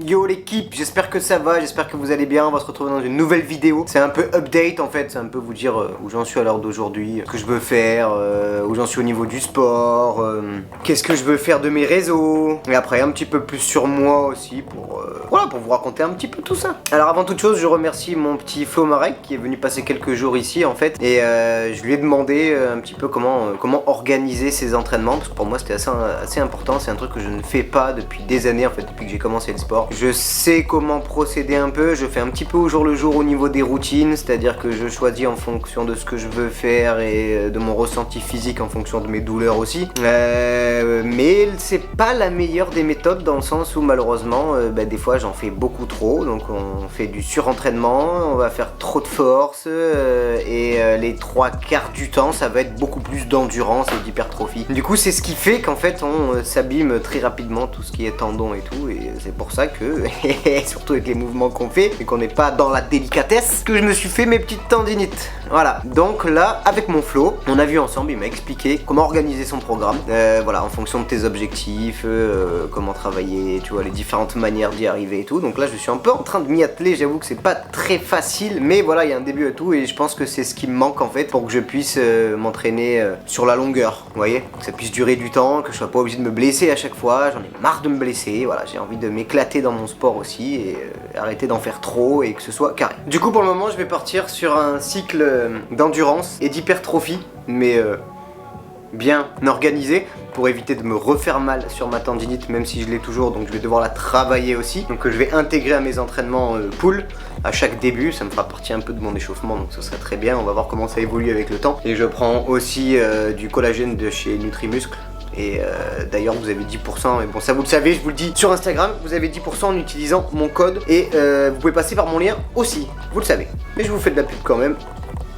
Yo l'équipe, j'espère que ça va, j'espère que vous allez bien, on va se retrouver dans une nouvelle vidéo. C'est un peu update en fait, c'est un peu vous dire où j'en suis à l'heure d'aujourd'hui, ce que je veux faire, où j'en suis au niveau du sport, qu'est-ce que je veux faire de mes réseaux. Et après un petit peu plus sur moi aussi pour, voilà, pour vous raconter un petit peu tout ça. Alors avant toute chose, je remercie mon petit Flo Marek qui est venu passer quelques jours ici en fait. Et je lui ai demandé un petit peu comment organiser ses entraînements, parce que pour moi c'était assez important, c'est un truc que je ne fais pas depuis des années en fait, depuis que j'ai commencé le sport. Je sais comment procéder un peu, je fais un petit peu au jour le jour au niveau des routines, c'est-à-dire que je choisis en fonction de ce que je veux faire et de mon ressenti physique en fonction de mes douleurs aussi. Mais c'est pas la meilleure des méthodes dans le sens où malheureusement des fois j'en fais beaucoup trop, donc on fait du surentraînement, on va faire trop de force et les 3/4 du temps ça va être beaucoup plus d'endurance et d'hypertrophie. Du coup c'est ce qui fait qu'en fait on s'abîme très rapidement tout ce qui est tendon et tout, et c'est pour ça que surtout avec les mouvements qu'on fait et qu'on n'est pas dans la délicatesse, que je me suis fait mes petites tendinites. Voilà, donc là avec mon Flo, on a vu ensemble, il m'a expliqué comment organiser son programme, voilà, en fonction de tes objectifs, comment travailler, tu vois, les différentes manières d'y arriver et tout. Donc là je suis un peu en train de m'y atteler, j'avoue que c'est pas très facile, mais voilà, il y a un début à tout et je pense que c'est ce qui me manque en fait pour que je puisse m'entraîner sur la longueur, vous voyez, que ça puisse durer du temps, que je sois pas obligé de me blesser à chaque fois. J'en ai marre de me blesser, voilà, j'ai envie de m'éclater dans mon sport aussi et arrêter d'en faire trop et que ce soit carré. Du coup pour le moment je vais partir sur un cycle d'endurance et d'hypertrophie, mais bien organisé pour éviter de me refaire mal sur ma tendinite, même si je l'ai toujours, donc je vais devoir la travailler aussi. Donc je vais intégrer à mes entraînements pull à chaque début, ça me fera partie un peu de mon échauffement, donc ça serait très bien. On va voir comment ça évolue avec le temps. Et je prends aussi du collagène de chez Nutrimuscle. Et d'ailleurs vous avez 10%, et bon ça vous le savez, je vous le dis sur Instagram, vous avez 10% en utilisant mon code. Et vous pouvez passer par mon lien aussi, vous le savez. Mais je vous fais de la pub quand même,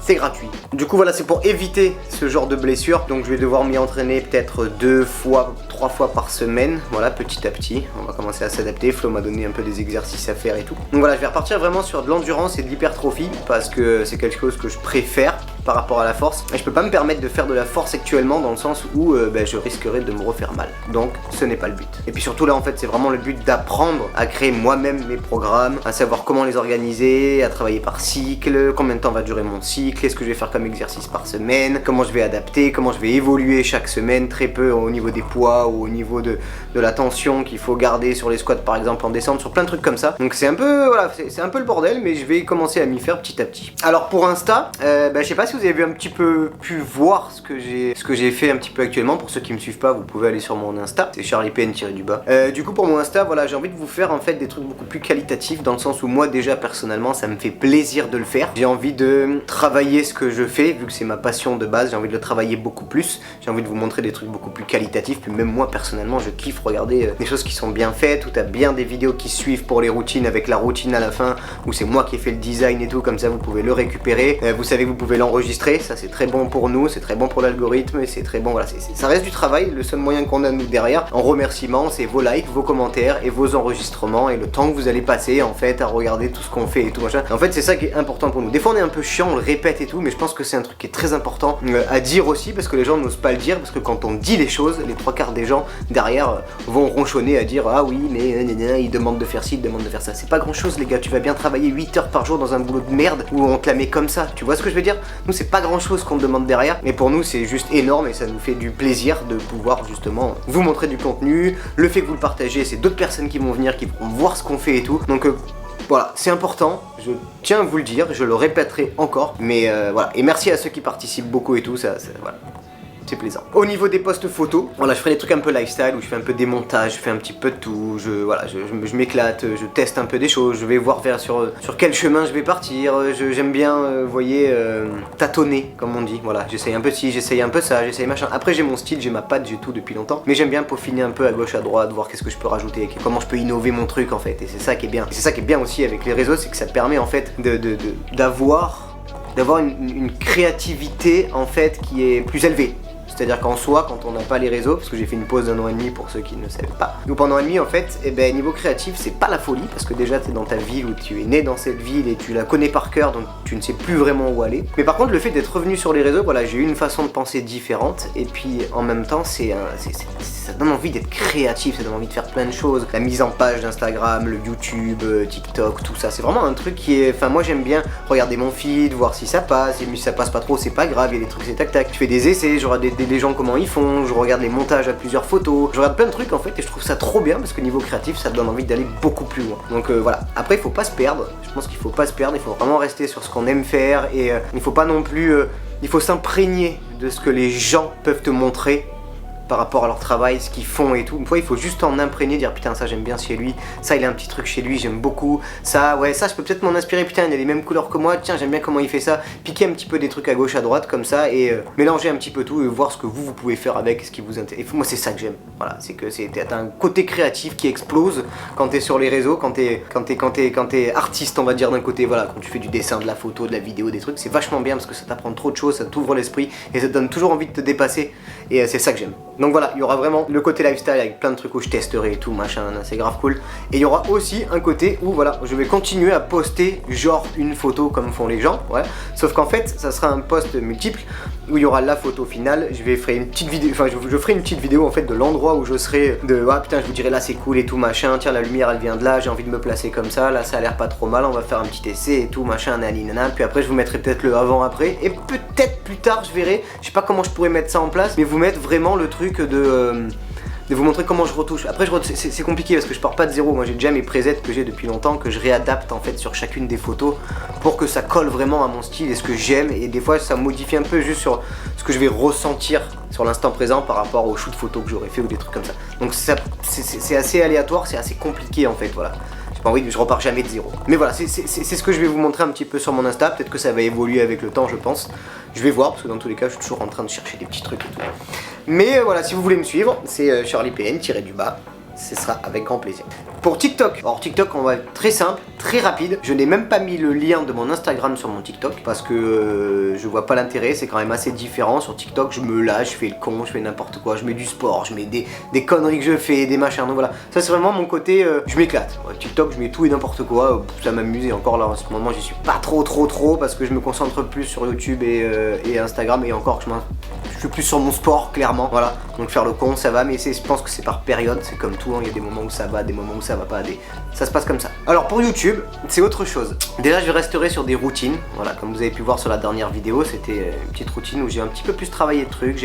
c'est gratuit. Du coup voilà, c'est pour éviter ce genre de blessure. Donc je vais devoir m'y entraîner peut-être 2 fois, 3 fois par semaine. Voilà, petit à petit, on va commencer à s'adapter. Flo m'a donné un peu des exercices à faire et tout. Donc voilà, je vais repartir vraiment sur de l'endurance et de l'hypertrophie, parce que c'est quelque chose que je préfère par rapport à la force. Et je peux pas me permettre de faire de la force actuellement, dans le sens où je risquerais de me refaire mal. Donc ce n'est pas le but. Et puis surtout là en fait c'est vraiment le but d'apprendre à créer moi-même mes programmes, à savoir comment les organiser, à travailler par cycle, combien de temps va durer mon cycle, qu'est-ce que je vais faire comme exercice par semaine, comment je vais adapter, comment je vais évoluer chaque semaine, très peu au niveau des poids ou au niveau de la tension qu'il faut garder sur les squats par exemple en descente, sur plein de trucs comme ça. Donc c'est un peu, voilà, c'est un peu le bordel, mais je vais commencer à m'y faire petit à petit. Alors pour Insta, je sais pas si vous avez vu un petit peu pu voir ce que j'ai fait un petit peu actuellement. Pour ceux qui me suivent pas, vous pouvez aller sur mon Insta, c'est charliepn-du-bas. Du coup pour mon Insta, voilà, j'ai envie de vous faire en fait des trucs beaucoup plus qualitatifs, dans le sens où moi déjà personnellement ça me fait plaisir de le faire. J'ai envie de travailler ce que je fais, vu que c'est ma passion de base, j'ai envie de le travailler beaucoup plus. J'ai envie de vous montrer des trucs beaucoup plus qualitatifs. Puis même moi personnellement je kiffe regarder des choses qui sont bien faites, où t'as bien des vidéos qui suivent pour les routines, avec la routine à la fin, où c'est moi qui ai fait le design et tout, comme ça vous pouvez le récupérer. Vous savez que vous pouvez l'enregistrer, ça c'est très bon pour nous, c'est très bon pour l'algorithme, et c'est très bon, voilà, ça reste du travail. Le seul moyen qu'on a nous derrière, en remerciement, c'est vos likes, vos commentaires et vos enregistrements, et le temps que vous allez passer en fait à regarder tout ce qu'on fait et tout machin. En fait c'est ça qui est important pour nous. Des fois on est un peu chiant, on le répète et tout, mais je pense que c'est un truc qui est très important à dire aussi, parce que les gens n'osent pas le dire, parce que quand on dit les choses, les 3/4 des gens derrière vont ronchonner à dire ah oui mais ils demandent de faire ci, ils demandent de faire ça. C'est pas grand chose les gars, tu vas bien travailler 8 heures par jour dans un boulot de merde où on te la met comme ça, tu vois ce que je veux dire? Nous c'est pas grand chose qu'on demande derrière, mais pour nous c'est juste énorme et ça nous fait du plaisir de pouvoir justement vous montrer du contenu. Le fait que vous le partagez, c'est d'autres personnes qui vont venir, qui vont voir ce qu'on fait et tout, donc voilà, c'est important, je tiens à vous le dire, je le répéterai encore, mais voilà, et merci à ceux qui participent beaucoup et tout, ça voilà. C'est plaisant. Au niveau des posts photos, voilà, je ferai des trucs un peu lifestyle où je fais un peu des montages, je fais un petit peu de tout, je m'éclate, je teste un peu des choses, je vais voir sur quel chemin je vais partir, j'aime bien, vous voyez, tâtonner, comme on dit, voilà, j'essaye un peu ci, j'essaye un peu ça, j'essaye machin. Après j'ai mon style, j'ai ma patte, j'ai tout depuis longtemps, mais j'aime bien peaufiner un peu à gauche à droite, voir qu'est-ce que je peux rajouter, comment je peux innover mon truc en fait, et c'est ça qui est bien. Et c'est ça qui est bien aussi avec les réseaux, c'est que ça permet en fait d'avoir une créativité en fait qui est plus élevée. C'est-à-dire qu'en soi, quand on n'a pas les réseaux, parce que j'ai fait une pause d'1 an et demi pour ceux qui ne savaient pas, donc pendant 1 an et demi en fait, et ben niveau créatif c'est pas la folie, parce que déjà t'es dans ta ville où tu es né dans cette ville et tu la connais par cœur, donc tu ne sais plus vraiment où aller. Mais par contre le fait d'être revenu sur les réseaux, voilà, j'ai eu une façon de penser différente, et puis en même temps ça donne envie d'être créatif, ça donne envie de faire plein de choses. La mise en page d'Instagram, le YouTube, TikTok, tout ça, c'est vraiment un truc qui est, enfin moi j'aime bien regarder mon feed, voir si ça passe, et si ça passe pas trop c'est pas grave, il y a des trucs c'est tac tac, je fais des essais, je regarde des gens comment ils font, je regarde les montages à plusieurs photos, je regarde plein de trucs en fait, et je trouve ça trop bien parce que niveau créatif ça te donne envie d'aller beaucoup plus loin. Donc voilà, après il faut pas se perdre, je pense qu'il faut pas se perdre, il faut vraiment rester sur ce qu'on aime faire, et il faut pas non plus, il faut s'imprégner de ce que les gens peuvent te montrer par rapport à leur travail, ce qu'ils font et tout. Une fois il faut juste en imprégner, dire putain ça j'aime bien chez lui, ça il a un petit truc chez lui, j'aime beaucoup, ça ouais ça je peux peut-être m'en inspirer, putain il a les mêmes couleurs que moi, tiens j'aime bien comment il fait ça, piquer un petit peu des trucs à gauche à droite comme ça, et mélanger un petit peu tout et voir ce que vous pouvez faire avec, ce qui vous intéresse. Moi c'est ça que j'aime, voilà, c'est que t'as un côté créatif qui explose quand t'es sur les réseaux, quand t'es artiste on va dire d'un côté, voilà, quand tu fais du dessin, de la photo, de la vidéo, des trucs, c'est vachement bien parce que ça t'apprend trop de choses, ça t'ouvre l'esprit et ça te donne toujours envie de te dépasser, et c'est ça que j'aime. Donc voilà, il y aura vraiment le côté lifestyle avec plein de trucs où je testerai et tout, machin, c'est grave cool. Et il y aura aussi un côté où voilà, je vais continuer à poster genre une photo comme font les gens, ouais. Sauf qu'en fait, ça sera un post multiple où il y aura la photo finale. Je vais faire une petite vidéo, enfin je ferai une petite vidéo en fait de l'endroit où je serai, de ah putain je vous dirai là c'est cool et tout machin, tiens la lumière elle vient de là, j'ai envie de me placer comme ça, là ça a l'air pas trop mal, on va faire un petit essai et tout machin, nanana. Puis après je vous mettrai peut-être le avant après, et peut-être plus tard je verrai, je sais pas comment je pourrais mettre ça en place, mais vous mettre vraiment le truc de vous montrer comment je retouche. Après c'est compliqué parce que je pars pas de zéro, moi j'ai déjà mes presets que j'ai depuis longtemps, que je réadapte en fait sur chacune des photos pour que ça colle vraiment à mon style et ce que j'aime, et des fois ça modifie un peu juste sur ce que je vais ressentir sur l'instant présent par rapport au shoot photo que j'aurais fait ou des trucs comme ça. Donc c'est assez aléatoire, c'est assez compliqué en fait, voilà. J'ai pas envie de, je repars jamais de zéro. Mais voilà, c'est ce que je vais vous montrer un petit peu sur mon Insta, peut-être que ça va évoluer avec le temps je pense. Je vais voir parce que dans tous les cas je suis toujours en train de chercher des petits trucs et tout. Mais voilà, si vous voulez me suivre, c'est CharliePN-du-bas, ce sera avec grand plaisir. Pour TikTok, alors TikTok on va être très simple, très rapide. Je n'ai même pas mis le lien de mon Instagram sur mon TikTok parce que je vois pas l'intérêt, c'est quand même assez différent. Sur TikTok je me lâche, je fais le con, je fais n'importe quoi, je mets du sport, je mets des conneries que je fais, des machins, donc voilà. Ça c'est vraiment mon côté, je m'éclate. Ouais, TikTok je mets tout et n'importe quoi, ça m'amuse, et encore là en ce moment j'y suis pas trop parce que je me concentre plus sur YouTube et Instagram, et encore je suis plus sur mon sport clairement, voilà. Donc faire le con ça va, mais je pense que c'est par période, c'est comme tout, hein. Il y a des moments où ça va, des moments où ça va pas, ça se passe comme ça. Alors pour YouTube, c'est autre chose. Déjà je resterai sur des routines, voilà, comme vous avez pu voir sur la dernière vidéo, c'était une petite routine où j'ai un petit peu plus travaillé de trucs,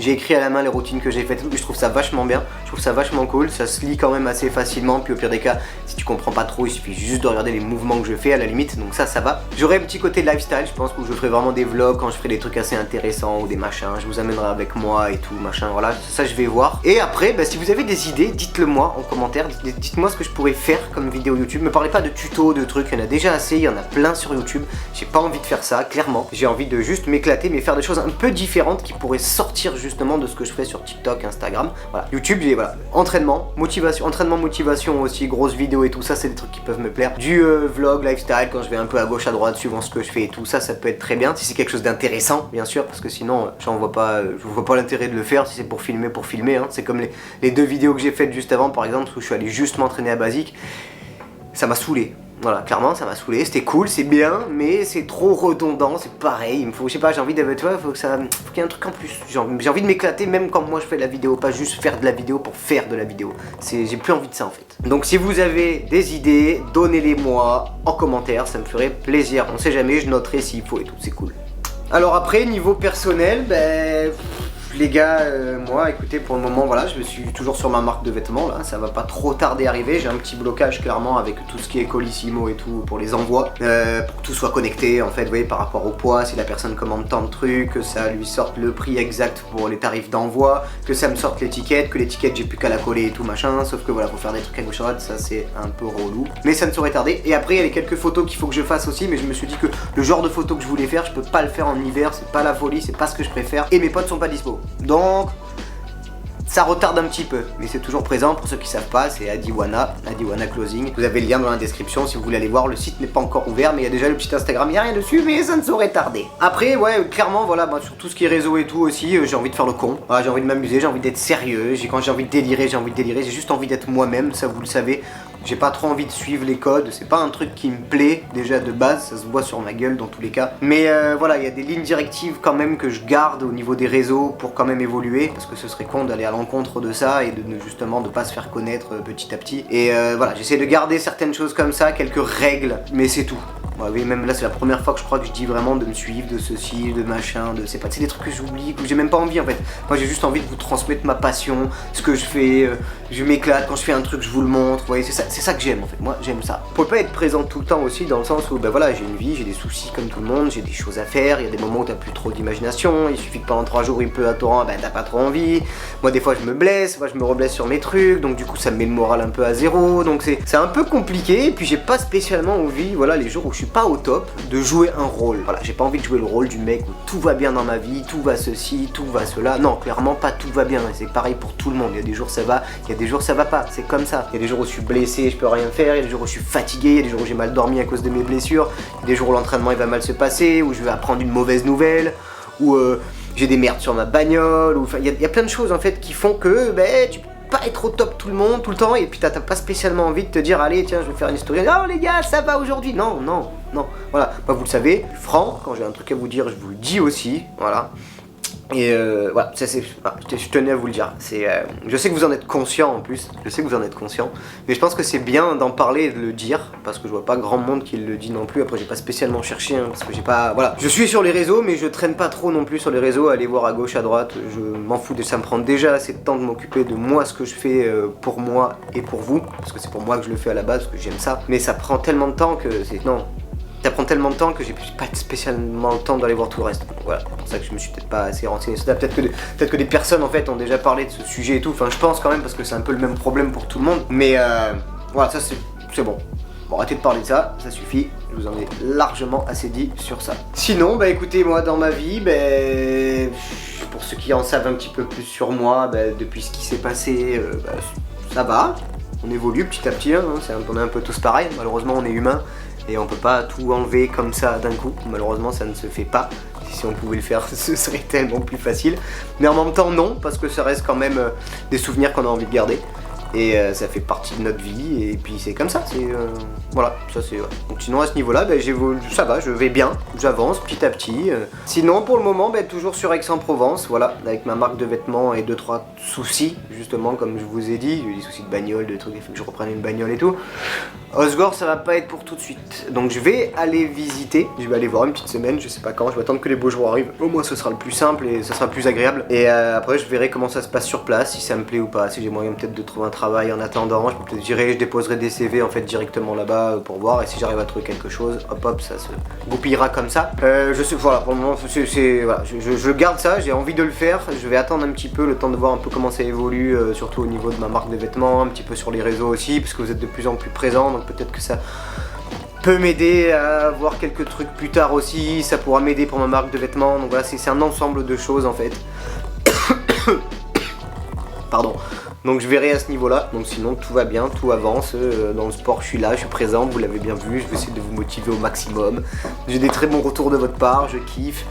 j'ai écrit à la main les routines que j'ai faites, je trouve ça vachement bien, je trouve ça vachement cool, ça se lit quand même assez facilement, puis au pire des cas, si tu comprends pas trop, il suffit juste de regarder les mouvements que je fais à la limite, donc ça va. J'aurai un petit côté lifestyle, je pense, où je ferai vraiment des vlogs quand je ferai des trucs assez intéressants ou des machins, je vous amènerai avec moi et tout, machin, voilà, ça je vais voir. Et après, bah, si vous avez des idées, dites-le moi en commentaire, dites-moi ce que je pourrais faire comme vidéo YouTube. Me parlez pas de tutos, de trucs, il y en a déjà assez, il y en a plein sur YouTube. J'ai pas envie de faire ça, clairement. J'ai envie de juste m'éclater, mais faire des choses un peu différentes qui pourraient sortir justement de ce que je fais sur TikTok, Instagram. Voilà, YouTube, j'ai voilà, entraînement, motivation aussi, grosses vidéos et tout ça, c'est des trucs qui peuvent me plaire. Du vlog, lifestyle, quand je vais un peu à gauche, à droite, suivant ce que je fais et tout ça, ça peut être très bien. Si c'est quelque chose d'intéressant, bien sûr, parce que sinon, je vois pas l'intérêt de le faire si c'est pour filmer, hein. C'est comme les deux vidéos que j'ai faites juste avant, par exemple, où je suis allé juste m'entraîner à basique. Ça m'a saoulé. Voilà, clairement ça m'a saoulé, c'était cool, c'est bien, mais c'est trop redondant, c'est pareil, il me faut, je sais pas, j'ai envie de, tu vois, faut qu'il y ait un truc en plus, j'ai envie de m'éclater même quand moi je fais de la vidéo, pas juste faire de la vidéo pour faire de la vidéo, j'ai plus envie de ça en fait. Donc si vous avez des idées, donnez-les moi en commentaire, ça me ferait plaisir, on sait jamais, je noterai s'il faut et tout, c'est cool. Alors après, niveau personnel, ben... Les gars, moi écoutez, pour le moment voilà, je suis toujours sur ma marque de vêtements là, ça va pas trop tarder à arriver, j'ai un petit blocage clairement avec tout ce qui est Colissimo et tout pour les envois, pour que tout soit connecté en fait, vous voyez, par rapport au poids, si la personne commande tant de trucs, que ça lui sorte le prix exact pour les tarifs d'envoi, que ça me sorte l'étiquette, que l'étiquette j'ai plus qu'à la coller et tout machin, sauf que voilà, faut faire des trucs à gauche à droite, ça c'est un peu relou, mais ça ne saurait tarder. Et après il y a les quelques photos qu'il faut que je fasse aussi, mais je me suis dit que le genre de photos que je voulais faire, je peux pas le faire en hiver, c'est pas la folie, c'est pas ce que je préfère, et mes potes sont pas dispo. Donc ça retarde un petit peu, mais c'est toujours présent. Pour ceux qui savent pas, c'est Adiwana Closing. Vous avez le lien dans la description si vous voulez aller voir. Le site n'est pas encore ouvert, mais il y a déjà le petit Instagram, il n'y a rien dessus, mais ça ne saurait tarder. Après, ouais, clairement, voilà, bah, sur tout ce qui est réseau et tout aussi, j'ai envie de faire le con. Voilà, j'ai envie de m'amuser, j'ai envie d'être sérieux. Quand j'ai envie de délirer, j'ai juste envie d'être moi-même, ça vous le savez. J'ai pas trop envie de suivre les codes, c'est pas un truc qui me plaît déjà de base, ça se voit sur ma gueule dans tous les cas. Mais voilà, il y a des lignes directives quand même que je garde au niveau des réseaux pour quand même évoluer, parce que ce serait con d'aller à l'encontre de ça et de justement de pas se faire connaître petit à petit. Et voilà, j'essaie de garder certaines choses comme ça, quelques règles, mais c'est tout. Ouais, oui, même là c'est la première fois que je crois que je dis vraiment de me suivre, de ceci, de machin, de... C'est des trucs que j'oublie, que j'ai même pas envie en fait. Moi j'ai juste envie de vous transmettre ma passion, ce que je fais, je m'éclate, quand je fais un truc je vous le montre, vous voyez, c'est ça que j'aime en fait, moi j'aime ça. Vous pouvez pas être présent tout le temps aussi dans le sens où ben voilà, j'ai une vie, j'ai des soucis comme tout le monde, j'ai des choses à faire, il y a des moments où t'as plus trop d'imagination, il suffit que pendant 3 jours il pleut à torrent, ben t'as pas trop envie. Moi des fois je me blesse, moi je me reblesse sur mes trucs, donc du coup ça me met le moral un peu à zéro, donc c'est un peu compliqué, et puis j'ai pas spécialement envie, voilà, les jours où je suis pas au top, de jouer un rôle. Voilà, j'ai pas envie de jouer le rôle du mec où tout va bien dans ma vie, tout va ceci, tout va cela. Non, clairement pas tout va bien, c'est pareil pour tout le monde. Il y a des jours ça va, il y a des jours ça va pas, c'est comme ça. Il y a des jours où je suis blessé, je peux rien faire, il y a des jours où je suis fatigué, il y a des jours où j'ai mal dormi à cause de mes blessures, il y a des jours où l'entraînement il va mal se passer, où je vais apprendre une mauvaise nouvelle, où j'ai des merdes sur ma bagnole, ou enfin il y a plein de choses en fait qui font que ben tu pas être au top tout le temps et puis t'as pas spécialement envie de te dire allez tiens je vais faire une story, oh les gars ça va aujourd'hui, non, voilà, bah, vous le savez, franc, quand j'ai un truc à vous dire je vous le dis aussi, voilà. Et voilà, ça c'est, voilà, je tenais à vous le dire. Je sais que vous en êtes conscient en plus, mais je pense que c'est bien d'en parler et de le dire, parce que je vois pas grand monde qui le dit non plus. Après j'ai pas spécialement cherché, hein, parce que j'ai pas, voilà. Je suis sur les réseaux, mais je traîne pas trop non plus sur les réseaux, aller voir à gauche, à droite, je m'en fous, ça me prend déjà assez de temps de m'occuper de moi, ce que je fais pour moi et pour vous, parce que c'est pour moi que je le fais à la base, parce que j'aime ça, mais ça prend tellement de temps que c'est, non. Ça prend tellement de temps que j'ai pas spécialement le temps d'aller voir tout le reste. Donc voilà, c'est pour ça que je me suis peut-être pas assez renseigné sur ça. Peut-être que des personnes en fait ont déjà parlé de ce sujet et tout. Enfin, je pense quand même parce que c'est un peu le même problème pour tout le monde. Mais voilà, ça c'est bon. Bon, arrêtez de parler de ça, ça suffit. Je vous en ai largement assez dit sur ça. Sinon, bah écoutez, moi dans ma vie, pour ceux qui en savent un petit peu plus sur moi, depuis ce qui s'est passé, ça va. On évolue petit à petit, hein, on est un peu tous pareils. Malheureusement, on est humains. Et on peut pas tout enlever comme ça d'un coup, malheureusement ça ne se fait pas. Si on pouvait le faire ce serait tellement plus facile. Mais en même temps non, parce que ça reste quand même des souvenirs qu'on a envie de garder. Et ça fait partie de notre vie, et puis c'est comme ça, voilà, ça c'est... Ouais. Donc sinon à ce niveau-là, ça va, je vais bien, j'avance petit à petit. Sinon pour le moment, toujours sur Aix-en-Provence, voilà, avec ma marque de vêtements et 2-3 soucis, justement comme je vous ai dit, j'ai des soucis de bagnole, de trucs, il faut que je reprenne une bagnole et tout. Osgore ça va pas être pour tout de suite, donc je vais aller visiter, je vais aller voir une petite semaine, je sais pas quand, je vais attendre que les beaux jours arrivent, au moins ce sera le plus simple et ça sera plus agréable. Et après je verrai comment ça se passe sur place, si ça me plaît ou pas, si j'ai moyen peut-être de trouver un travail en attendant, je déposerai des CV en fait directement là-bas pour voir, et si j'arrive à trouver quelque chose, hop ça se goupillera comme ça. Je sais, voilà, pour le moment voilà, je garde ça, j'ai envie de le faire, je vais attendre un petit peu le temps de voir un peu comment ça évolue, surtout au niveau de ma marque de vêtements, un petit peu sur les réseaux aussi, parce que vous êtes de plus en plus présents, donc peut-être que ça peut m'aider à voir quelques trucs plus tard aussi, ça pourra m'aider pour ma marque de vêtements, donc voilà, c'est un ensemble de choses en fait. Pardon. Donc je verrai à ce niveau-là, donc sinon tout va bien, tout avance, dans le sport je suis là, je suis présent, vous l'avez bien vu, je vais essayer de vous motiver au maximum. J'ai des très bons retours de votre part, je kiffe.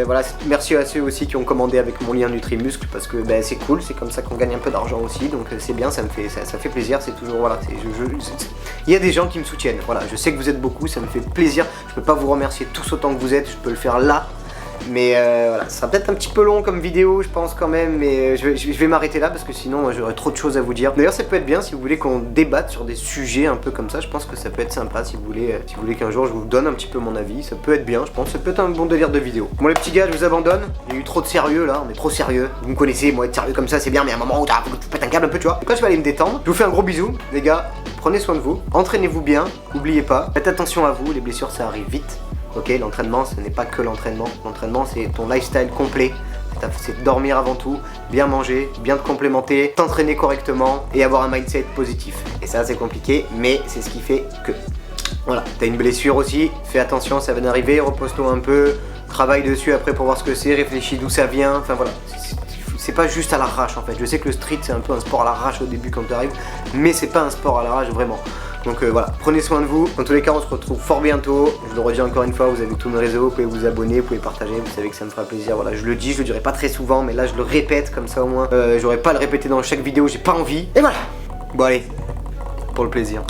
Voilà, merci à ceux aussi qui ont commandé avec mon lien Nutrimuscle, parce que c'est cool, c'est comme ça qu'on gagne un peu d'argent aussi, donc c'est bien, ça fait plaisir, c'est toujours, voilà, il y a des gens qui me soutiennent, voilà, je sais que vous êtes beaucoup, ça me fait plaisir, je peux pas vous remercier tous autant que vous êtes, je peux le faire là. Mais voilà, ça sera peut-être un petit peu long comme vidéo, je pense quand même, mais je vais m'arrêter là parce que sinon j'aurais trop de choses à vous dire. D'ailleurs ça peut être bien si vous voulez qu'on débatte sur des sujets un peu comme ça, je pense que ça peut être sympa si vous voulez qu'un jour je vous donne un petit peu mon avis, ça peut être bien, je pense, ça peut être un bon délire de vidéo. Bon les petits gars, je vous abandonne, il y a eu trop de sérieux là, on est trop sérieux, vous me connaissez, moi être sérieux comme ça c'est bien, mais à un moment où faut péter un câble un peu tu vois. Donc là je vais aller me détendre, je vous fais un gros bisou, les gars, prenez soin de vous, entraînez-vous bien, n'oubliez pas, faites attention à vous, les blessures ça arrive vite. Ok, l'entraînement ce n'est pas que l'entraînement, l'entraînement c'est ton lifestyle complet, c'est dormir avant tout, bien manger, bien te complémenter, t'entraîner correctement et avoir un mindset positif. Et ça c'est compliqué, mais c'est ce qui fait que... Voilà, t'as une blessure aussi, fais attention, ça va d'arriver, repose-toi un peu, travaille dessus après pour voir ce que c'est, réfléchis d'où ça vient, enfin voilà. c'est pas juste à l'arrache en fait. Je sais que le street c'est un peu un sport à l'arrache au début quand tu arrives, mais c'est pas un sport à l'arrache vraiment. Donc voilà, prenez soin de vous. Dans tous les cas, on se retrouve fort bientôt. Je le redis encore une fois, vous avez tous mes réseaux, vous pouvez vous abonner, vous pouvez partager, vous savez que ça me fera plaisir. Voilà, je le dis, je le dirai pas très souvent, mais là je le répète comme ça au moins. J'aurais pas à le répéter dans chaque vidéo, j'ai pas envie. Et voilà. Bon allez, pour le plaisir.